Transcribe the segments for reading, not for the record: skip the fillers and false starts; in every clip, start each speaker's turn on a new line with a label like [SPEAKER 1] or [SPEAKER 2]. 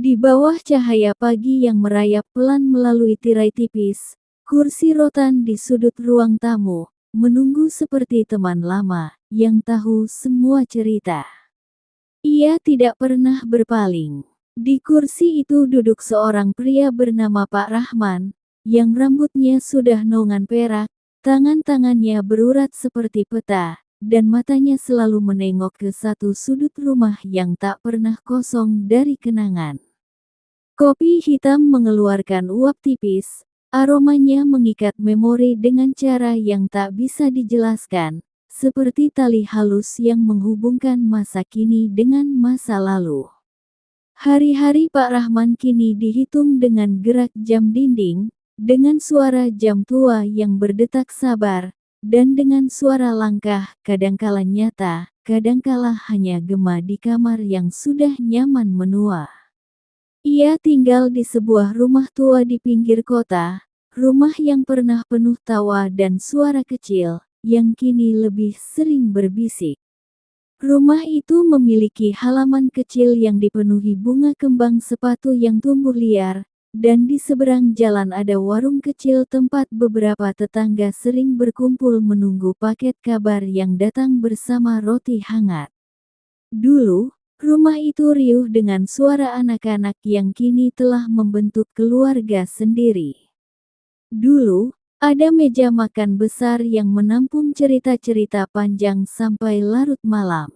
[SPEAKER 1] Di bawah cahaya pagi yang merayap pelan melalui tirai tipis, kursi rotan di sudut ruang tamu, menunggu seperti teman lama, yang tahu semua cerita. Ia tidak pernah berpaling. Di kursi itu duduk seorang pria bernama Pak Rahman, yang rambutnya sudah naungan perak, tangan-tangannya berurat seperti peta, dan matanya selalu menengok ke satu sudut rumah yang tak pernah kosong dari kenangan. Kopi hitam mengeluarkan uap tipis, aromanya mengikat memori dengan cara yang tak bisa dijelaskan, seperti tali halus yang menghubungkan masa kini dengan masa lalu. Hari-hari Pak Rahman kini dihitung dengan gerak jam dinding, dengan suara jam tua yang berdetak sabar, dan dengan suara langkah, kadangkala nyata, kadangkala hanya gema di kamar yang sudah nyaman menua. Ia tinggal di sebuah rumah tua di pinggir kota, rumah yang pernah penuh tawa dan suara kecil, yang kini lebih sering berbisik. Rumah itu memiliki halaman kecil yang dipenuhi bunga kembang sepatu yang tumbuh liar, dan di seberang jalan ada warung kecil tempat beberapa tetangga sering berkumpul menunggu paket kabar yang datang bersama roti hangat. Dulu, rumah itu riuh dengan suara anak-anak yang kini telah membentuk keluarga sendiri. Dulu, ada meja makan besar yang menampung cerita-cerita panjang sampai larut malam.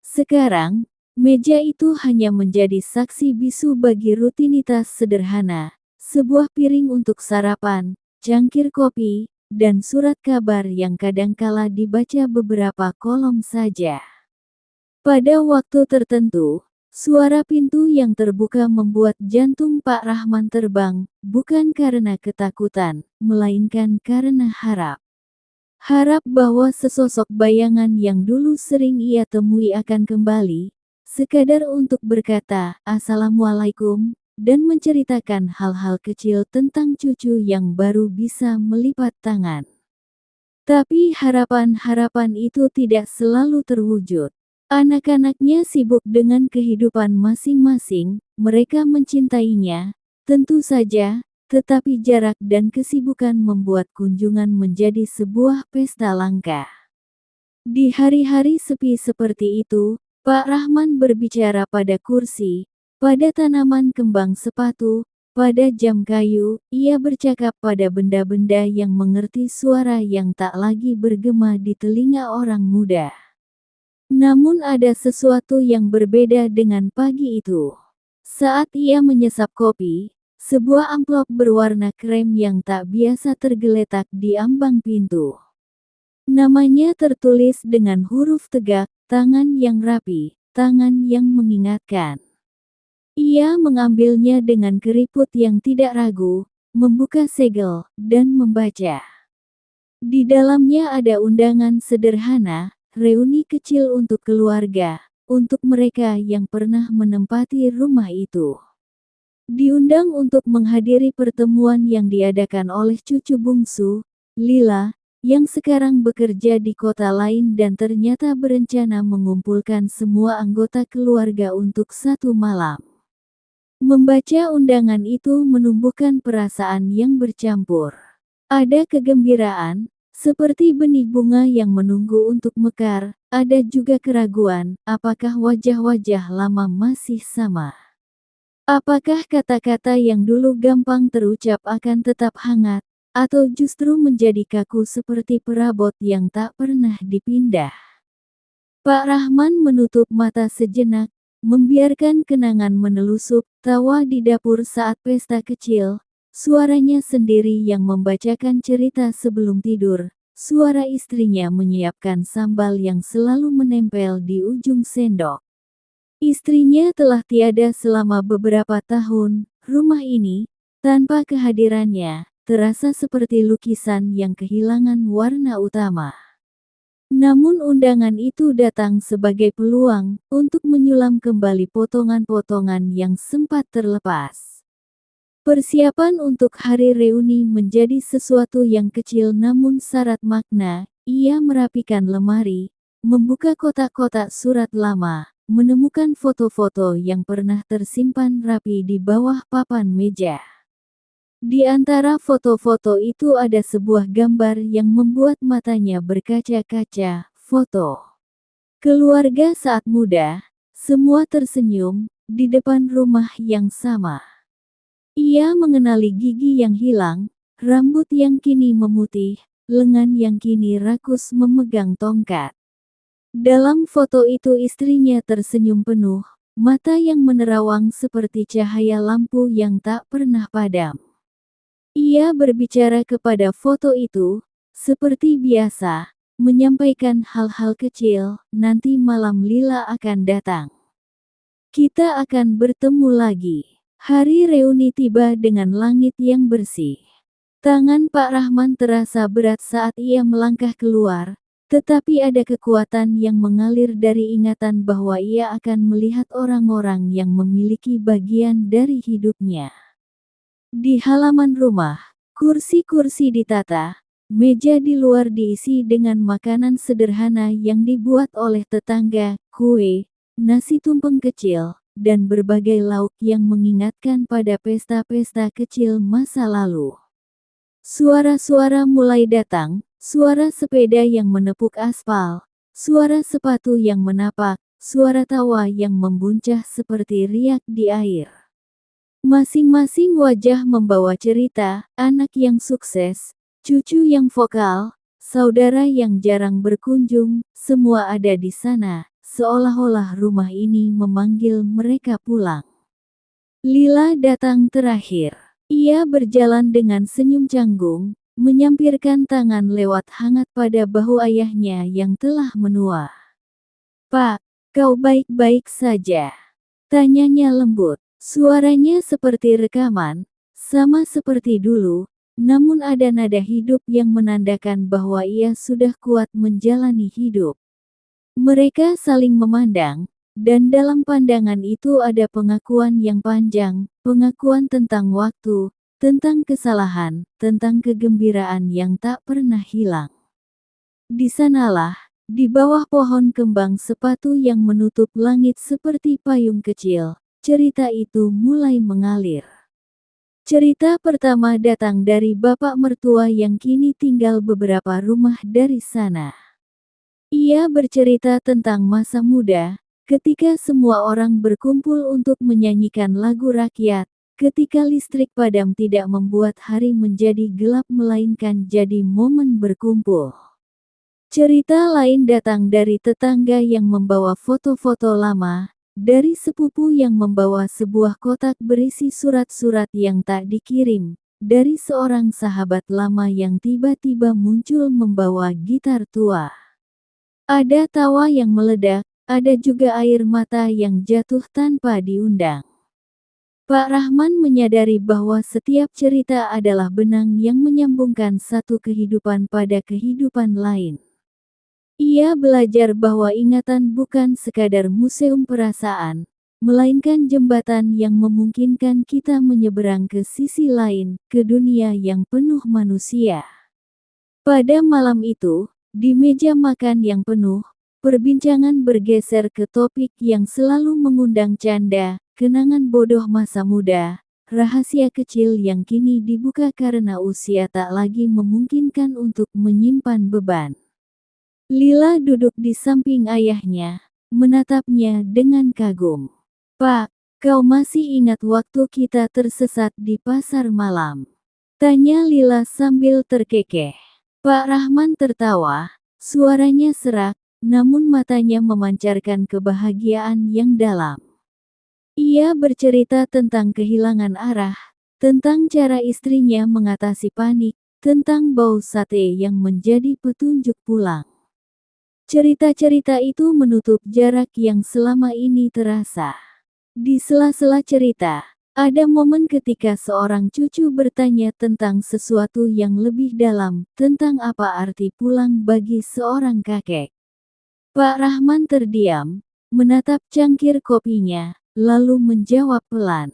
[SPEAKER 1] Sekarang, meja itu hanya menjadi saksi bisu bagi rutinitas sederhana, sebuah piring untuk sarapan, cangkir kopi, dan surat kabar yang kadangkala dibaca beberapa kolom saja. Pada waktu tertentu, suara pintu yang terbuka membuat jantung Pak Rahman terbang, bukan karena ketakutan, melainkan karena harap. Harap bahwa sesosok bayangan yang dulu sering ia temui akan kembali, sekadar untuk berkata, "Assalamualaikum," dan menceritakan hal-hal kecil tentang cucu yang baru bisa melipat tangan. Tapi harapan-harapan itu tidak selalu terwujud. Anak-anaknya sibuk dengan kehidupan masing-masing, mereka mencintainya, tentu saja, tetapi jarak dan kesibukan membuat kunjungan menjadi sebuah pesta langka. Di hari-hari sepi seperti itu, Pak Rahman berbicara pada kursi, pada tanaman kembang sepatu, pada jam kayu, ia bercakap pada benda-benda yang mengerti suara yang tak lagi bergema di telinga orang muda. Namun ada sesuatu yang berbeda dengan pagi itu. Saat ia menyesap kopi, sebuah amplop berwarna krem yang tak biasa tergeletak di ambang pintu. Namanya tertulis dengan huruf tegak, tangan yang rapi, tangan yang mengingatkan. Ia mengambilnya dengan keriput yang tidak ragu, membuka segel, dan membaca. Di dalamnya ada undangan sederhana, reuni kecil untuk keluarga, untuk mereka yang pernah menempati rumah itu. Diundang untuk menghadiri pertemuan yang diadakan oleh cucu bungsu, Lila, yang sekarang bekerja di kota lain dan ternyata berencana mengumpulkan semua anggota keluarga untuk satu malam. Membaca undangan itu menumbuhkan perasaan yang bercampur. Ada kegembiraan, seperti benih bunga yang menunggu untuk mekar, ada juga keraguan, apakah wajah-wajah lama masih sama? Apakah kata-kata yang dulu gampang terucap akan tetap hangat, atau justru menjadi kaku seperti perabot yang tak pernah dipindah? Pak Rahman menutup mata sejenak, membiarkan kenangan menelusup, tawa di dapur saat pesta kecil, suaranya sendiri yang membacakan cerita sebelum tidur, suara istrinya menyiapkan sambal yang selalu menempel di ujung sendok. Istrinya telah tiada selama beberapa tahun, rumah ini, tanpa kehadirannya, terasa seperti lukisan yang kehilangan warna utama. Namun undangan itu datang sebagai peluang, untuk menyulam kembali potongan-potongan yang sempat terlepas. Persiapan untuk hari reuni menjadi sesuatu yang kecil namun syarat makna. Ia merapikan lemari, membuka kotak-kotak surat lama, menemukan foto-foto yang pernah tersimpan rapi di bawah papan meja. Di antara foto-foto itu ada sebuah gambar yang membuat matanya berkaca-kaca. Foto keluarga saat muda, semua tersenyum, di depan rumah yang sama. Ia mengenali gigi yang hilang, rambut yang kini memutih, lengan yang kini rakus memegang tongkat. Dalam foto itu istrinya tersenyum penuh, mata yang menerawang seperti cahaya lampu yang tak pernah padam. Ia berbicara kepada foto itu, seperti biasa, menyampaikan hal-hal kecil, nanti malam Lila akan datang. Kita akan bertemu lagi. Hari reuni tiba dengan langit yang bersih. Tangan Pak Rahman terasa berat saat ia melangkah keluar, tetapi ada kekuatan yang mengalir dari ingatan bahwa ia akan melihat orang-orang yang memiliki bagian dari hidupnya. Di halaman rumah, kursi-kursi ditata, meja di luar diisi dengan makanan sederhana yang dibuat oleh tetangga, kue, nasi tumpeng kecil, dan berbagai lauk yang mengingatkan pada pesta-pesta kecil masa lalu. Suara-suara mulai datang, suara sepeda yang menepuk aspal, suara sepatu yang menapak, suara tawa yang membuncah seperti riak di air. Masing-masing wajah membawa cerita, anak yang sukses, cucu yang vokal, saudara yang jarang berkunjung, semua ada di sana, seolah-olah rumah ini memanggil mereka pulang. Lila datang terakhir. Ia berjalan dengan senyum canggung, menyampirkan tangan lewat hangat pada bahu ayahnya yang telah menua. "Pak, kau baik-baik saja?" tanyanya lembut. Suaranya seperti rekaman, sama seperti dulu, namun ada nada hidup yang menandakan bahwa ia sudah kuat menjalani hidup. Mereka saling memandang, dan dalam pandangan itu ada pengakuan yang panjang, pengakuan tentang waktu, tentang kesalahan, tentang kegembiraan yang tak pernah hilang. Di sanalah, di bawah pohon kembang sepatu yang menutup langit seperti payung kecil, cerita itu mulai mengalir. Cerita pertama datang dari bapak mertua yang kini tinggal beberapa rumah dari sana. Ia bercerita tentang masa muda, ketika semua orang berkumpul untuk menyanyikan lagu rakyat, ketika listrik padam tidak membuat hari menjadi gelap melainkan jadi momen berkumpul. Cerita lain datang dari tetangga yang membawa foto-foto lama, dari sepupu yang membawa sebuah kotak berisi surat-surat yang tak dikirim, dari seorang sahabat lama yang tiba-tiba muncul membawa gitar tua. Ada tawa yang meledak, ada juga air mata yang jatuh tanpa diundang. Pak Rahman menyadari bahwa setiap cerita adalah benang yang menyambungkan satu kehidupan pada kehidupan lain. Ia belajar bahwa ingatan bukan sekadar museum perasaan, melainkan jembatan yang memungkinkan kita menyeberang ke sisi lain, ke dunia yang penuh manusia. Pada malam itu, di meja makan yang penuh, perbincangan bergeser ke topik yang selalu mengundang canda, kenangan bodoh masa muda, rahasia kecil yang kini dibuka karena usia tak lagi memungkinkan untuk menyimpan beban. Lila duduk di samping ayahnya, menatapnya dengan kagum. "Pak, kau masih ingat waktu kita tersesat di pasar malam?" tanya Lila sambil terkekeh. Pak Rahman tertawa, suaranya serak, namun matanya memancarkan kebahagiaan yang dalam. Ia bercerita tentang kehilangan arah, tentang cara istrinya mengatasi panik, tentang bau sate yang menjadi petunjuk pulang. Cerita-cerita itu menutup jarak yang selama ini terasa. Di sela-sela cerita, ada momen ketika seorang cucu bertanya tentang sesuatu yang lebih dalam, tentang apa arti pulang bagi seorang kakek. Pak Rahman terdiam, menatap cangkir kopinya, lalu menjawab pelan.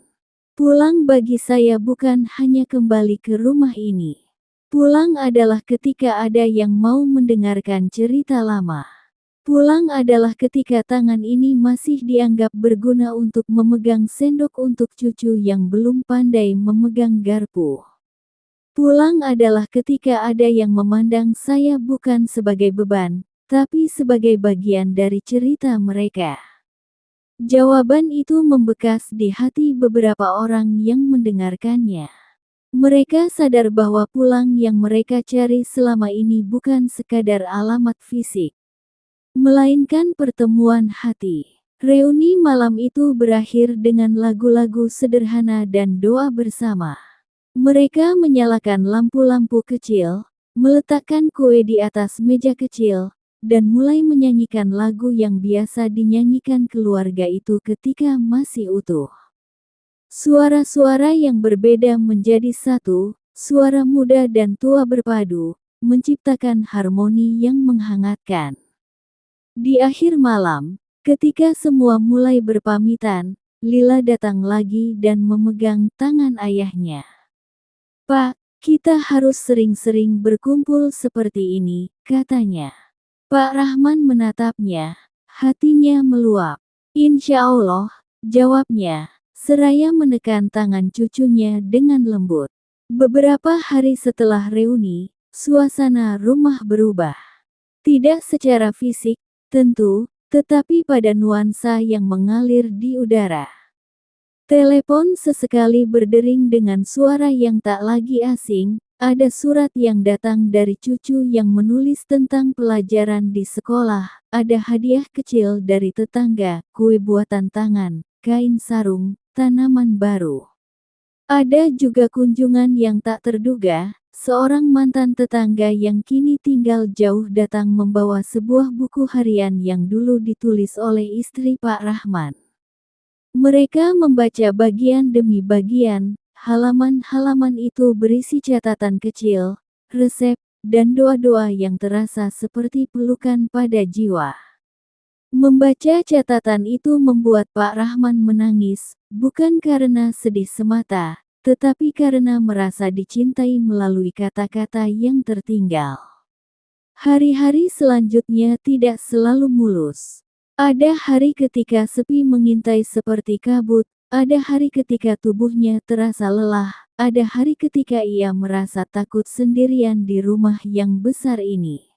[SPEAKER 1] "Pulang bagi saya bukan hanya kembali ke rumah ini. Pulang adalah ketika ada yang mau mendengarkan cerita lama. Pulang adalah ketika tangan ini masih dianggap berguna untuk memegang sendok untuk cucu yang belum pandai memegang garpu. Pulang adalah ketika ada yang memandang saya bukan sebagai beban, tapi sebagai bagian dari cerita mereka. Jawaban itu membekas di hati beberapa orang yang mendengarkannya. Mereka sadar bahwa pulang yang mereka cari selama ini bukan sekadar alamat fisik, melainkan pertemuan hati. Reuni malam itu berakhir dengan lagu-lagu sederhana dan doa bersama. Mereka menyalakan lampu-lampu kecil, meletakkan kue di atas meja kecil, dan mulai menyanyikan lagu yang biasa dinyanyikan keluarga itu ketika masih utuh. Suara-suara yang berbeda menjadi satu, suara muda dan tua berpadu, menciptakan harmoni yang menghangatkan. Di akhir malam, ketika semua mulai berpamitan, Lila datang lagi dan memegang tangan ayahnya. "Pak, kita harus sering-sering berkumpul seperti ini," katanya. Pak Rahman menatapnya, hatinya meluap. "Insya Allah," jawabnya, seraya menekan tangan cucunya dengan lembut. Beberapa hari setelah reuni, suasana rumah berubah. Tidak secara fisik, tentu, tetapi pada nuansa yang mengalir di udara. Telepon sesekali berdering dengan suara yang tak lagi asing. Ada surat yang datang dari cucu yang menulis tentang pelajaran di sekolah. Ada hadiah kecil dari tetangga, kue buatan tangan, kain sarung, tanaman baru. Ada juga kunjungan yang tak terduga. Seorang mantan tetangga yang kini tinggal jauh datang membawa sebuah buku harian yang dulu ditulis oleh istri Pak Rahman. Mereka membaca bagian demi bagian. Halaman-halaman itu berisi catatan kecil, resep, dan doa-doa yang terasa seperti pelukan pada jiwa. Membaca catatan itu membuat Pak Rahman menangis, bukan karena sedih semata, tetapi karena merasa dicintai melalui kata-kata yang tertinggal. Hari-hari selanjutnya tidak selalu mulus. Ada hari ketika sepi mengintai seperti kabut. Ada hari ketika tubuhnya terasa lelah, ada hari ketika ia merasa takut sendirian di rumah yang besar ini.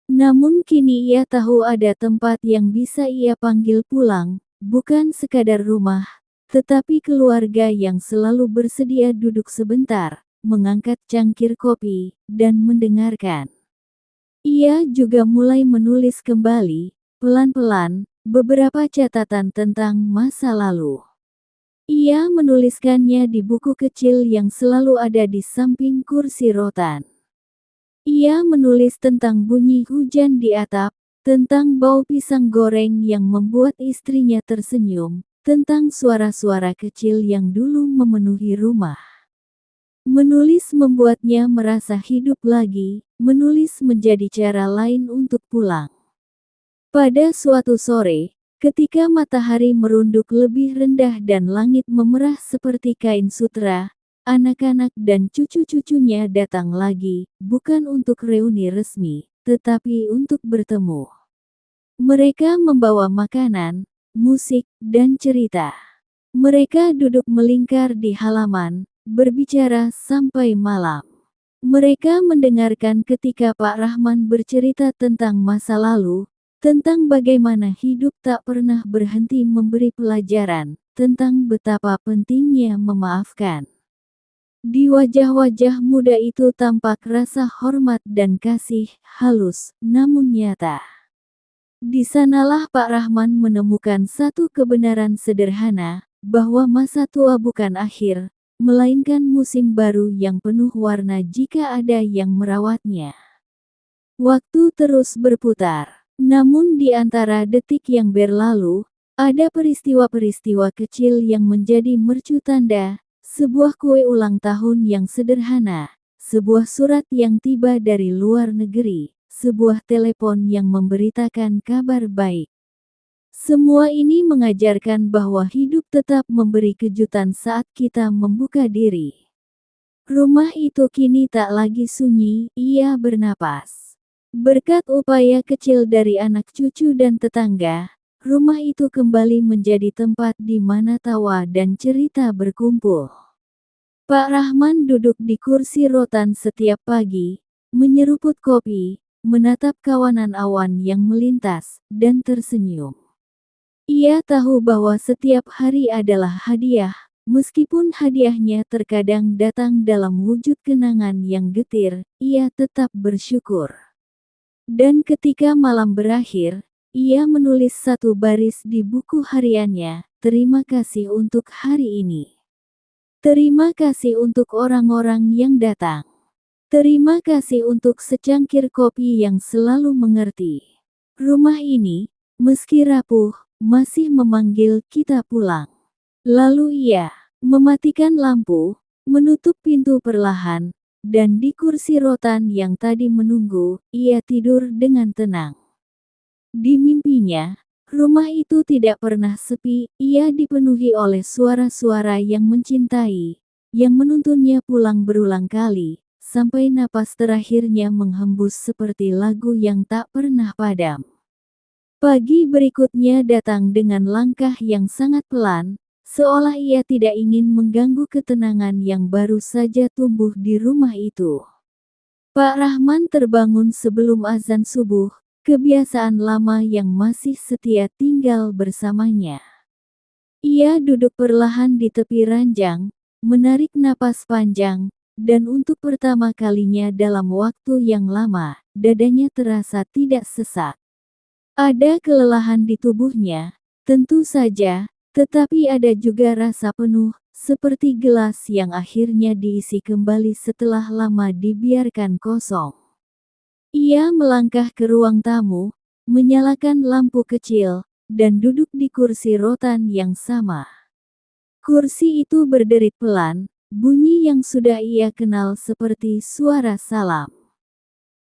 [SPEAKER 1] Namun kini ia tahu ada tempat yang bisa ia panggil pulang, bukan sekadar rumah, tetapi keluarga yang selalu bersedia duduk sebentar, mengangkat cangkir kopi, dan mendengarkan. Ia juga mulai menulis kembali, pelan-pelan, beberapa catatan tentang masa lalu. Ia menuliskannya di buku kecil yang selalu ada di samping kursi rotan. Ia menulis tentang bunyi hujan di atap, tentang bau pisang goreng yang membuat istrinya tersenyum, tentang suara-suara kecil yang dulu memenuhi rumah. Menulis membuatnya merasa hidup lagi, menulis menjadi cara lain untuk pulang. Pada suatu sore, ketika matahari merunduk lebih rendah dan langit memerah seperti kain sutra, anak-anak dan cucu-cucunya datang lagi, bukan untuk reuni resmi, tetapi untuk bertemu. Mereka membawa makanan, musik, dan cerita. Mereka duduk melingkar di halaman, berbicara sampai malam. Mereka mendengarkan ketika Pak Rahman bercerita tentang masa lalu, tentang bagaimana hidup tak pernah berhenti memberi pelajaran, tentang betapa pentingnya memaafkan. Di wajah-wajah muda itu tampak rasa hormat dan kasih, halus, namun nyata. Di sanalah Pak Rahman menemukan satu kebenaran sederhana, bahwa masa tua bukan akhir, melainkan musim baru yang penuh warna jika ada yang merawatnya. Waktu terus berputar. Namun di antara detik yang berlalu, ada peristiwa-peristiwa kecil yang menjadi mercu tanda, sebuah kue ulang tahun yang sederhana, sebuah surat yang tiba dari luar negeri, sebuah telepon yang memberitakan kabar baik. Semua ini mengajarkan bahwa hidup tetap memberi kejutan saat kita membuka diri. Rumah itu kini tak lagi sunyi, ia bernapas. Berkat upaya kecil dari anak cucu dan tetangga, rumah itu kembali menjadi tempat di mana tawa dan cerita berkumpul. Pak Rahman duduk di kursi rotan setiap pagi, menyeruput kopi, menatap kawanan awan yang melintas, dan tersenyum. Ia tahu bahwa setiap hari adalah hadiah, meskipun hadiahnya terkadang datang dalam wujud kenangan yang getir, ia tetap bersyukur. Dan ketika malam berakhir, ia menulis satu baris di buku hariannya, "Terima kasih untuk hari ini. Terima kasih untuk orang-orang yang datang. Terima kasih untuk secangkir kopi yang selalu mengerti. Rumah ini, meski rapuh, masih memanggil kita pulang." Lalu ia mematikan lampu, menutup pintu perlahan, dan di kursi rotan yang tadi menunggu, ia tidur dengan tenang. Di mimpinya, rumah itu tidak pernah sepi, ia dipenuhi oleh suara-suara yang mencintai, yang menuntunnya pulang berulang kali, sampai napas terakhirnya menghembus seperti lagu yang tak pernah padam. Pagi berikutnya datang dengan langkah yang sangat pelan, seolah ia tidak ingin mengganggu ketenangan yang baru saja tumbuh di rumah itu. Pak Rahman terbangun sebelum azan subuh, kebiasaan lama yang masih setia tinggal bersamanya. Ia duduk perlahan di tepi ranjang, menarik napas panjang, dan untuk pertama kalinya dalam waktu yang lama, dadanya terasa tidak sesak. Ada kelelahan di tubuhnya, tentu saja, tetapi ada juga rasa penuh, seperti gelas yang akhirnya diisi kembali setelah lama dibiarkan kosong. Ia melangkah ke ruang tamu, menyalakan lampu kecil, dan duduk di kursi rotan yang sama. Kursi itu berderit pelan, bunyi yang sudah ia kenal seperti suara salam.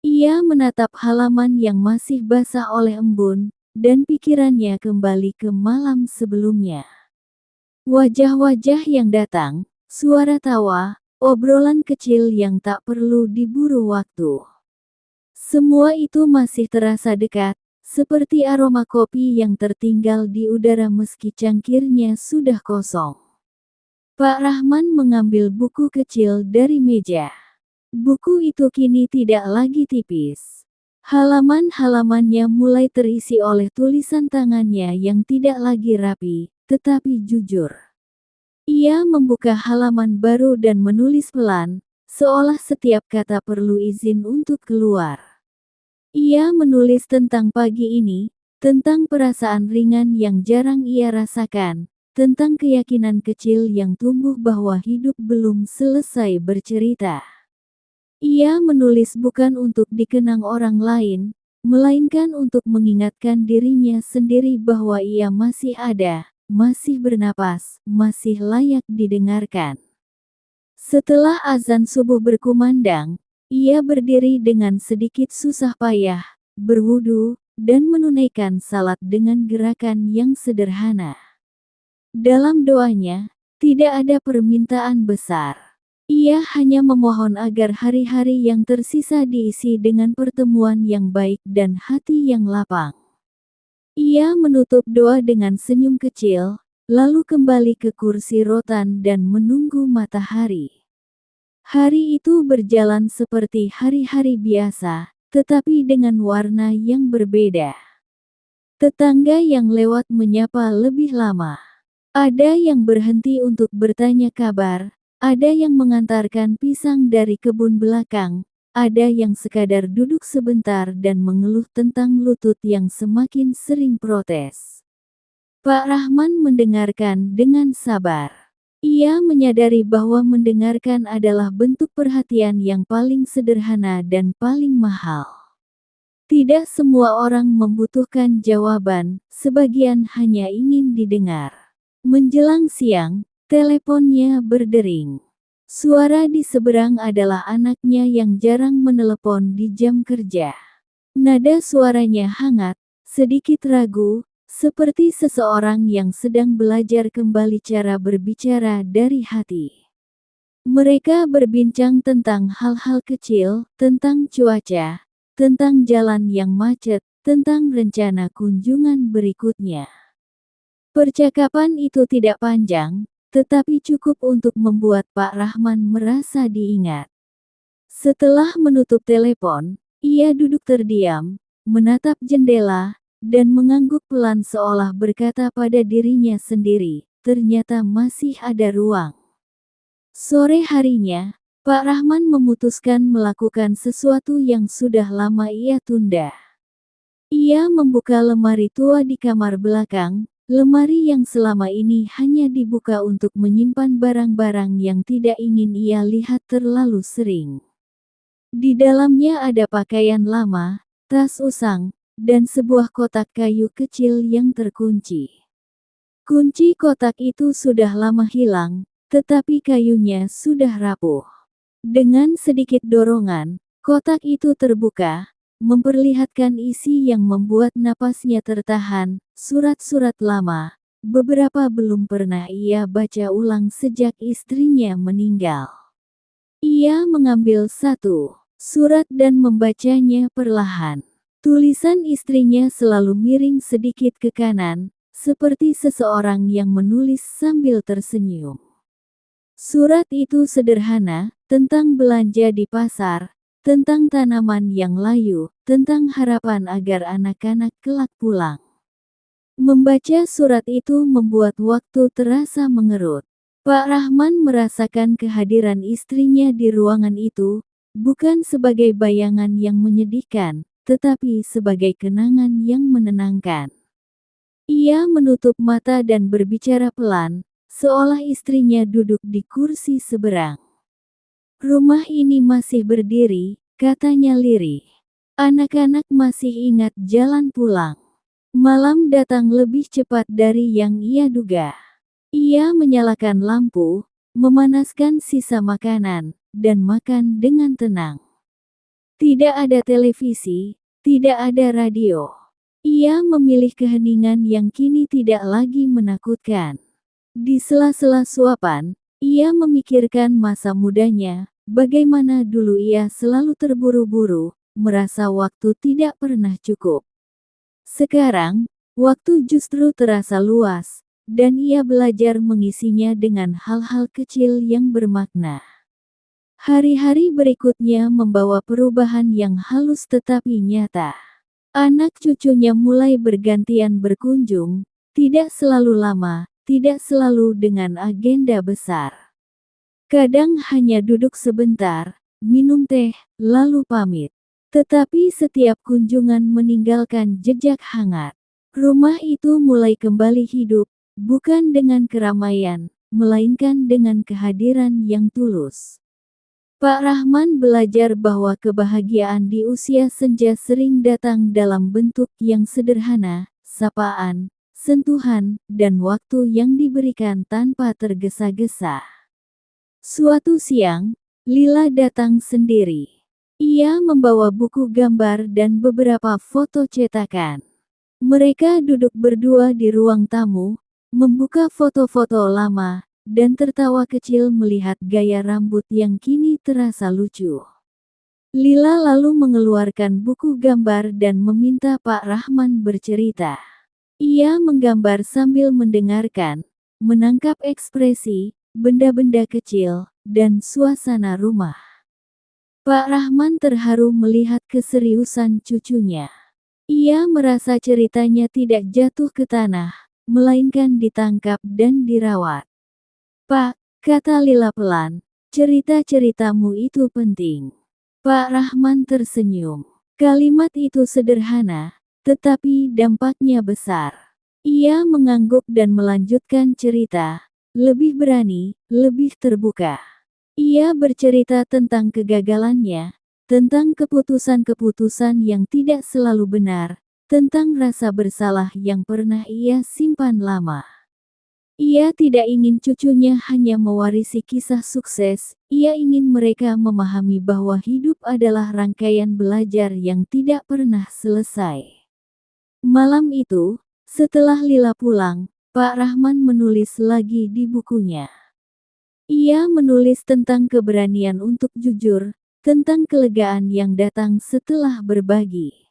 [SPEAKER 1] Ia menatap halaman yang masih basah oleh embun, dan pikirannya kembali ke malam sebelumnya. Wajah-wajah yang datang, suara tawa, obrolan kecil yang tak perlu diburu waktu. Semua itu masih terasa dekat, seperti aroma kopi yang tertinggal di udara meski cangkirnya sudah kosong. Pak Rahman mengambil buku kecil dari meja. Buku itu kini tidak lagi tipis. Halaman-halamannya mulai terisi oleh tulisan tangannya yang tidak lagi rapi, tetapi jujur. Ia membuka halaman baru dan menulis pelan, seolah setiap kata perlu izin untuk keluar. Ia menulis tentang pagi ini, tentang perasaan ringan yang jarang ia rasakan, tentang keyakinan kecil yang tumbuh bahwa hidup belum selesai bercerita. Ia menulis bukan untuk dikenang orang lain, melainkan untuk mengingatkan dirinya sendiri bahwa ia masih ada, masih bernapas, masih layak didengarkan. Setelah azan subuh berkumandang, ia berdiri dengan sedikit susah payah, berwudu, dan menunaikan salat dengan gerakan yang sederhana. Dalam doanya, tidak ada permintaan besar. Ia hanya memohon agar hari-hari yang tersisa diisi dengan pertemuan yang baik dan hati yang lapang. Ia menutup doa dengan senyum kecil, lalu kembali ke kursi rotan dan menunggu matahari. Hari itu berjalan seperti hari-hari biasa, tetapi dengan warna yang berbeda. Tetangga yang lewat menyapa lebih lama. Ada yang berhenti untuk bertanya kabar. Ada yang mengantarkan pisang dari kebun belakang, ada yang sekadar duduk sebentar dan mengeluh tentang lutut yang semakin sering protes. Pak Rahman mendengarkan dengan sabar. Ia menyadari bahwa mendengarkan adalah bentuk perhatian yang paling sederhana dan paling mahal. Tidak semua orang membutuhkan jawaban, sebagian hanya ingin didengar. Menjelang siang, teleponnya berdering. Suara di seberang adalah anaknya yang jarang menelepon di jam kerja. Nada suaranya hangat, sedikit ragu, seperti seseorang yang sedang belajar kembali cara berbicara dari hati. Mereka berbincang tentang hal-hal kecil, tentang cuaca, tentang jalan yang macet, tentang rencana kunjungan berikutnya. Percakapan itu tidak panjang, tetapi cukup untuk membuat Pak Rahman merasa diingat. Setelah menutup telepon, ia duduk terdiam, menatap jendela, dan mengangguk pelan seolah berkata pada dirinya sendiri, ternyata masih ada ruang. Sore harinya, Pak Rahman memutuskan melakukan sesuatu yang sudah lama ia tunda. Ia membuka lemari tua di kamar belakang, lemari yang selama ini hanya dibuka untuk menyimpan barang-barang yang tidak ingin ia lihat terlalu sering. Di dalamnya ada pakaian lama, tas usang, dan sebuah kotak kayu kecil yang terkunci. Kunci kotak itu sudah lama hilang, tetapi kayunya sudah rapuh. Dengan sedikit dorongan, kotak itu terbuka, memperlihatkan isi yang membuat napasnya tertahan, surat-surat lama, beberapa belum pernah ia baca ulang sejak istrinya meninggal. Ia mengambil satu surat dan membacanya perlahan. Tulisan istrinya selalu miring sedikit ke kanan, seperti seseorang yang menulis sambil tersenyum. Surat itu sederhana, tentang belanja di pasar, tentang tanaman yang layu, tentang harapan agar anak-anak kelak pulang. Membaca surat itu membuat waktu terasa mengerut. Pak Rahman merasakan kehadiran istrinya di ruangan itu, bukan sebagai bayangan yang menyedihkan, tetapi sebagai kenangan yang menenangkan. Ia menutup mata dan berbicara pelan, seolah istrinya duduk di kursi seberang. Rumah ini masih berdiri, katanya lirih. Anak-anak masih ingat jalan pulang. Malam datang lebih cepat dari yang ia duga. Ia menyalakan lampu, memanaskan sisa makanan, dan makan dengan tenang. Tidak ada televisi, tidak ada radio. Ia memilih keheningan yang kini tidak lagi menakutkan. Di sela-sela suapan, ia memikirkan masa mudanya, bagaimana dulu ia selalu terburu-buru, merasa waktu tidak pernah cukup. Sekarang, waktu justru terasa luas, dan ia belajar mengisinya dengan hal-hal kecil yang bermakna. Hari-hari berikutnya membawa perubahan yang halus tetapi nyata. Anak cucunya mulai bergantian berkunjung, tidak selalu lama, tidak selalu dengan agenda besar. Kadang hanya duduk sebentar, minum teh, lalu pamit. Tetapi setiap kunjungan meninggalkan jejak hangat. Rumah itu mulai kembali hidup, bukan dengan keramaian, melainkan dengan kehadiran yang tulus. Pak Rahman belajar bahwa kebahagiaan di usia senja sering datang dalam bentuk yang sederhana, sapaan, sentuhan, dan waktu yang diberikan tanpa tergesa-gesa. Suatu siang, Lila datang sendiri. Ia membawa buku gambar dan beberapa foto cetakan. Mereka duduk berdua di ruang tamu, membuka foto-foto lama, dan tertawa kecil melihat gaya rambut yang kini terasa lucu. Lila lalu mengeluarkan buku gambar dan meminta Pak Rahman bercerita. Ia menggambar sambil mendengarkan, menangkap ekspresi, benda-benda kecil, dan suasana rumah. Pak Rahman terharu melihat keseriusan cucunya. Ia merasa ceritanya tidak jatuh ke tanah, melainkan ditangkap dan dirawat. "Pak," kata Lila pelan, "cerita-ceritamu itu penting." Pak Rahman tersenyum. Kalimat itu sederhana, tetapi dampaknya besar. Ia mengangguk dan melanjutkan cerita, lebih berani, lebih terbuka. Ia bercerita tentang kegagalannya, tentang keputusan-keputusan yang tidak selalu benar, tentang rasa bersalah yang pernah ia simpan lama. Ia tidak ingin cucunya hanya mewarisi kisah sukses, ia ingin mereka memahami bahwa hidup adalah rangkaian belajar yang tidak pernah selesai. Malam itu, setelah Lila pulang, Pak Rahman menulis lagi di bukunya. Ia menulis tentang keberanian untuk jujur, tentang kelegaan yang datang setelah berbagi.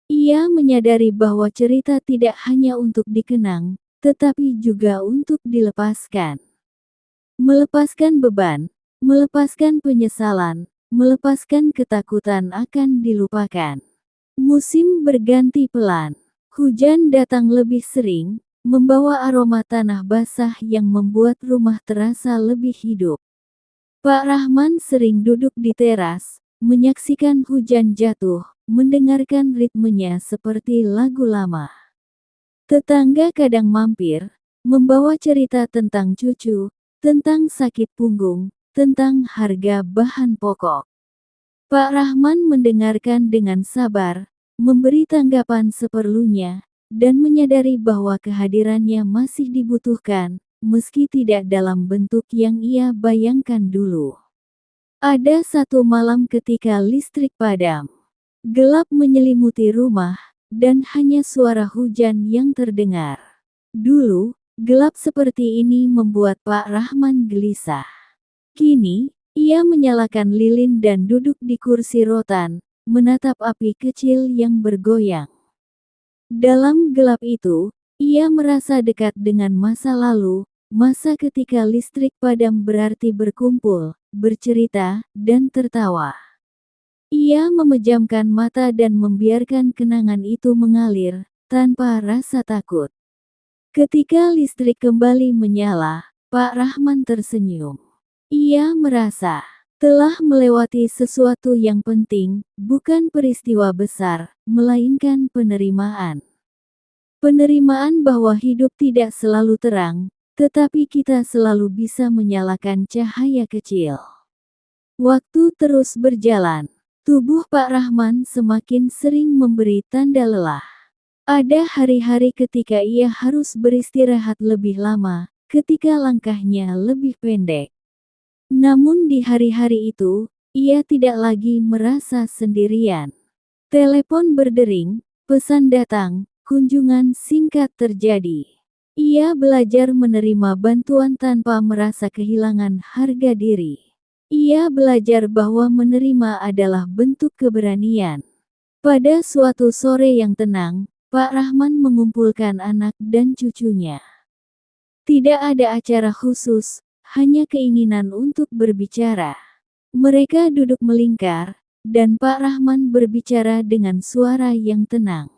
[SPEAKER 1] Ia menyadari bahwa cerita tidak hanya untuk dikenang, tetapi juga untuk dilepaskan. Melepaskan beban, melepaskan penyesalan, melepaskan ketakutan akan dilupakan. Musim berganti pelan. Hujan datang lebih sering, membawa aroma tanah basah yang membuat rumah terasa lebih hidup. Pak Rahman sering duduk di teras, menyaksikan hujan jatuh, mendengarkan ritmenya seperti lagu lama. Tetangga kadang mampir, membawa cerita tentang cucu, tentang sakit punggung, tentang harga bahan pokok. Pak Rahman mendengarkan dengan sabar, memberi tanggapan seperlunya, dan menyadari bahwa kehadirannya masih dibutuhkan, meski tidak dalam bentuk yang ia bayangkan dulu. Ada satu malam ketika listrik padam. Gelap menyelimuti rumah, dan hanya suara hujan yang terdengar. Dulu, gelap seperti ini membuat Pak Rahman gelisah. Kini, ia menyalakan lilin dan duduk di kursi rotan, menatap api kecil yang bergoyang. Dalam gelap itu, ia merasa dekat dengan masa lalu, masa ketika listrik padam berarti berkumpul, bercerita, dan tertawa. Ia memejamkan mata dan membiarkan kenangan itu mengalir, tanpa rasa takut. Ketika listrik kembali menyala, Pak Rahman tersenyum. Ia merasa telah melewati sesuatu yang penting, bukan peristiwa besar, melainkan penerimaan. Penerimaan bahwa hidup tidak selalu terang, tetapi kita selalu bisa menyalakan cahaya kecil. Waktu terus berjalan. Tubuh Pak Rahman semakin sering memberi tanda lelah. Ada hari-hari ketika ia harus beristirahat lebih lama, ketika langkahnya lebih pendek. Namun di hari-hari itu, ia tidak lagi merasa sendirian. Telepon berdering, pesan datang, kunjungan singkat terjadi. Ia belajar menerima bantuan tanpa merasa kehilangan harga diri. Ia belajar bahwa menerima adalah bentuk keberanian. Pada suatu sore yang tenang, Pak Rahman mengumpulkan anak dan cucunya. Tidak ada acara khusus, hanya keinginan untuk berbicara. Mereka duduk melingkar, dan Pak Rahman berbicara dengan suara yang tenang.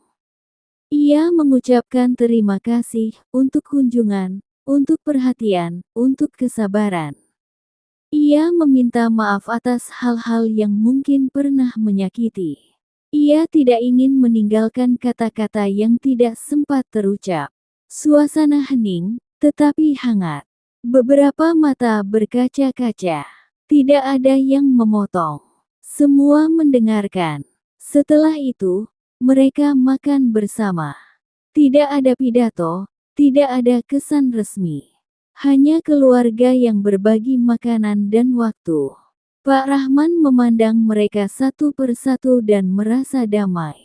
[SPEAKER 1] Ia mengucapkan terima kasih untuk kunjungan, untuk perhatian, untuk kesabaran. Ia meminta maaf atas hal-hal yang mungkin pernah menyakiti. Ia tidak ingin meninggalkan kata-kata yang tidak sempat terucap. Suasana hening, tetapi hangat. Beberapa mata berkaca-kaca. Tidak ada yang memotong. Semua mendengarkan. Setelah itu, mereka makan bersama. Tidak ada pidato, tidak ada kesan resmi. Hanya keluarga yang berbagi makanan dan waktu. Pak Rahman memandang mereka satu persatu dan merasa damai.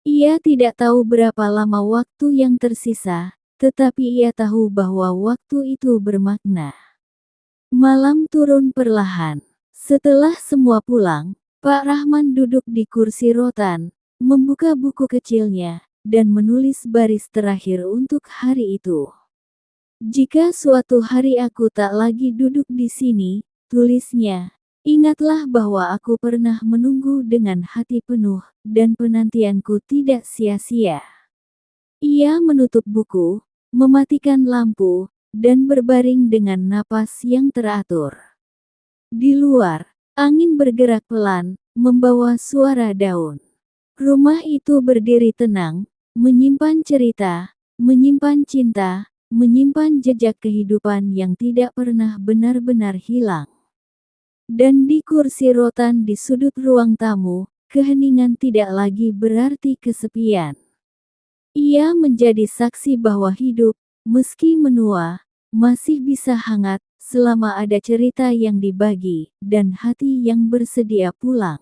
[SPEAKER 1] Ia tidak tahu berapa lama waktu yang tersisa, tetapi ia tahu bahwa waktu itu bermakna. Malam turun perlahan. Setelah semua pulang, Pak Rahman duduk di kursi rotan, membuka buku kecilnya, dan menulis baris terakhir untuk hari itu. Jika suatu hari aku tak lagi duduk di sini, tulisnya, ingatlah bahwa aku pernah menunggu dengan hati penuh, dan penantianku tidak sia-sia. Ia menutup buku, mematikan lampu, dan berbaring dengan napas yang teratur. Di luar, angin bergerak pelan, membawa suara daun. Rumah itu berdiri tenang, menyimpan cerita, menyimpan cinta, menyimpan jejak kehidupan yang tidak pernah benar-benar hilang. Dan di kursi rotan di sudut ruang tamu, keheningan tidak lagi berarti kesepian. Ia menjadi saksi bahwa hidup, meski menua, masih bisa hangat, selama ada cerita yang dibagi, dan hati yang bersedia pulang.